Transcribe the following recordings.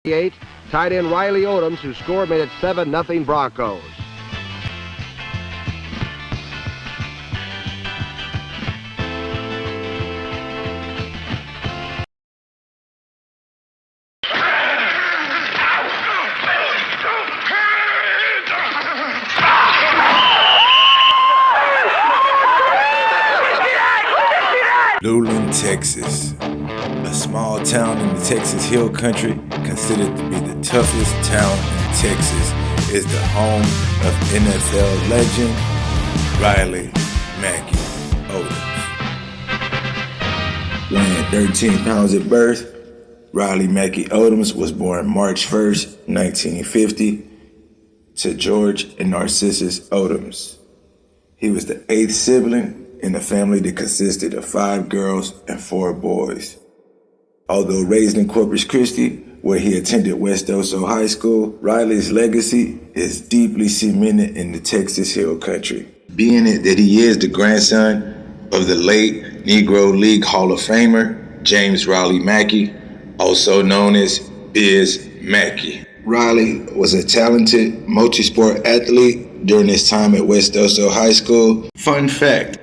tight end Riley Odoms, who scored, made it 7-0 Broncos. Luling, Texas. A small town in the Texas Hill Country, considered to be the toughest town in Texas, is the home of NFL legend Riley Mackey Odoms. Weighing 13 pounds at birth, Riley Mackey Odoms was born March 1st, 1950, to George and Narcissus Odoms. He was the 8th sibling in a family that consisted of 5 girls and 4 boys. Although raised in Corpus Christi, where he attended West Oso High School, Riley's legacy is deeply cemented in the Texas Hill Country, being it that he is the grandson of the late Negro League Hall of Famer, James Riley Mackey, also known as Biz Mackey. Riley was a talented multi-sport athlete during his time at West Oso High School. Fun fact,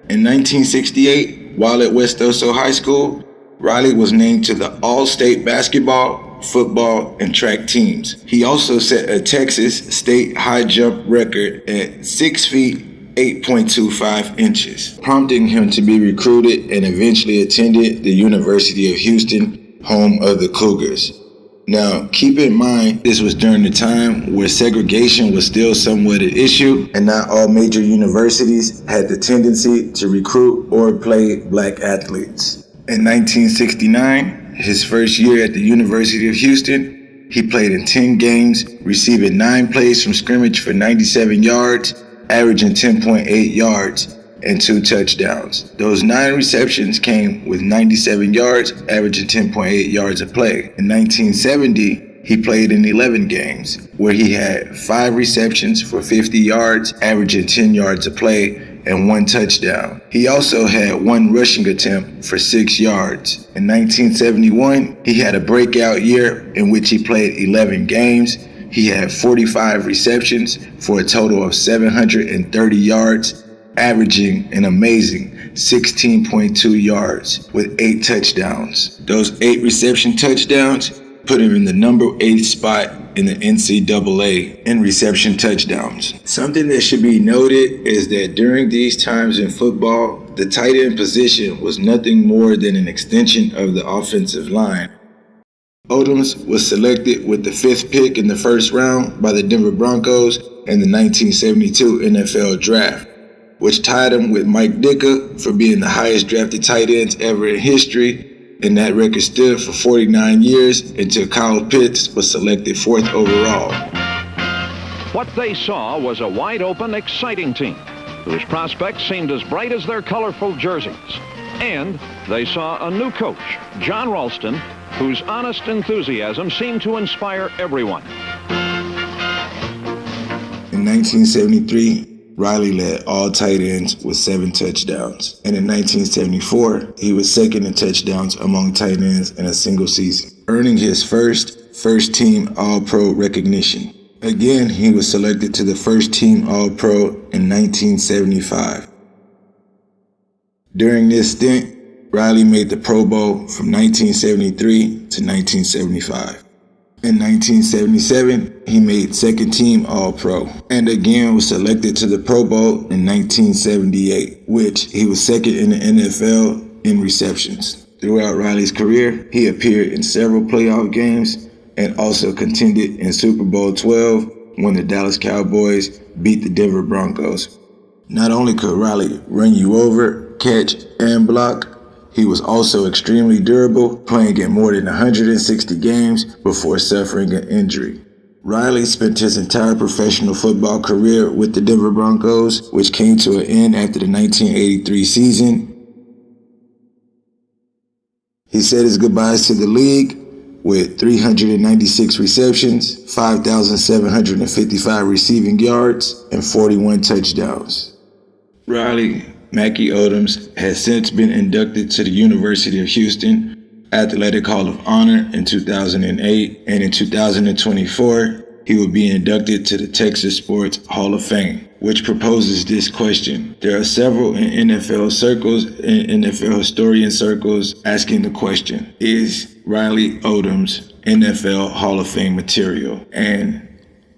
in 1968, while at West Oso High School, Riley was named to the All-State basketball, football, and track teams. He also set a Texas state high jump record at 6 feet, 8.25 inches, prompting him to be recruited and eventually attended the University of Houston, home of the Cougars. Now, keep in mind, this was during the time where segregation was still somewhat an issue, and not all major universities had the tendency to recruit or play black athletes. In 1969, his first year at the University of Houston, he played in 10 games, receiving 9 plays from scrimmage for 97 yards, averaging 10.8 yards, and 2 touchdowns. Those 9 receptions came with 97 yards, averaging 10.8 yards a play. In 1970, he played in 11 games, where he had 5 receptions for 50 yards, averaging 10 yards a play, and 1 touchdown. He also had 1 rushing attempt for 6 yards. In 1971, he had a breakout year in which he played 11 games. He had 45 receptions for a total of 730 yards, averaging an amazing 16.2 yards with 8 touchdowns. Those 8 reception touchdowns put him in the number 8 spot in the NCAA in reception touchdowns. Something that should be noted is that during these times in football, the tight end position was nothing more than an extension of the offensive line. Odoms was selected with the 5th pick in the first round by the Denver Broncos in the 1972 NFL Draft, which tied him with Mike Ditka for being the highest drafted tight ends ever in history, and that record stood for 49 years until Kyle Pitts was selected 4th overall. What they saw was a wide-open, exciting team, whose prospects seemed as bright as their colorful jerseys. And they saw a new coach, John Ralston, whose honest enthusiasm seemed to inspire everyone. In 1973, Riley led all tight ends with 7 touchdowns. And in 1974, he was second in touchdowns among tight ends in a single season, earning his first team All-Pro recognition. Again, he was selected to the first team All-Pro in 1975. During this stint, Riley made the Pro Bowl from 1973 to 1975. In 1977, he made second team All-Pro, and again was selected to the Pro Bowl in 1978, which he was second in the NFL in receptions. Throughout Riley's career, he appeared in several playoff games and also contended in Super Bowl 12 when the Dallas Cowboys beat the Denver Broncos. Not only could Riley run you over, catch, and block, he was also extremely durable, playing in more than 160 games before suffering an injury. Riley spent his entire professional football career with the Denver Broncos, which came to an end after the 1983 season. He said his goodbyes to the league with 396 receptions, 5,755 receiving yards, and 41 touchdowns. Riley Mackey Odoms has since been inducted to the University of Houston Athletic Hall of Honor in 2008, and in 2024, he will be inducted to the Texas Sports Hall of Fame, which proposes this question. There are several in NFL circles, in NFL historian circles, asking the question, is Riley Odoms NFL Hall of Fame material? And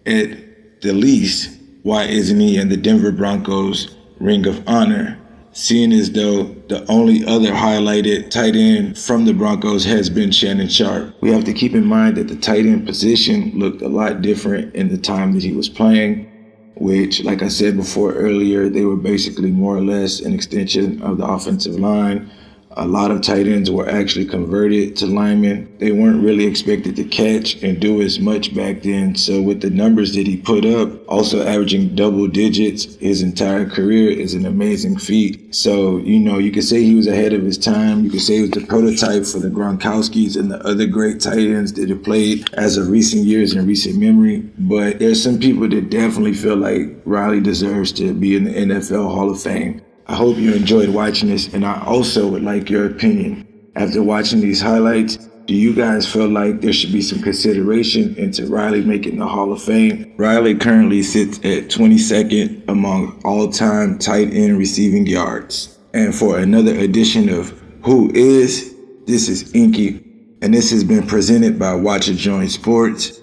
at the least, why isn't he in the Denver Broncos Ring of Honor? Seeing as though the only other highlighted tight end from the Broncos has been Shannon Sharpe. We have to keep in mind that the tight end position looked a lot different in the time that he was playing, which, like I said before earlier, they were basically more or less an extension of the offensive line. A lot of tight ends were actually converted to linemen. They weren't really expected to catch and do as much back then. So with the numbers that he put up, also averaging double digits his entire career, is an amazing feat. So, you could say he was ahead of his time. You could say he was the prototype for the Gronkowskis and the other great tight ends that have played as of recent years and recent memory. But there's some people that definitely feel like Riley deserves to be in the NFL Hall of Fame. I hope you enjoyed watching this, and I also would like your opinion. After watching these highlights, do you guys feel like there should be some consideration into Riley making the Hall of Fame? Riley currently sits at 22nd among all-time tight end receiving yards. And for another edition of Who Is, this is Inky, and this has been presented by Watch a Joint Sports.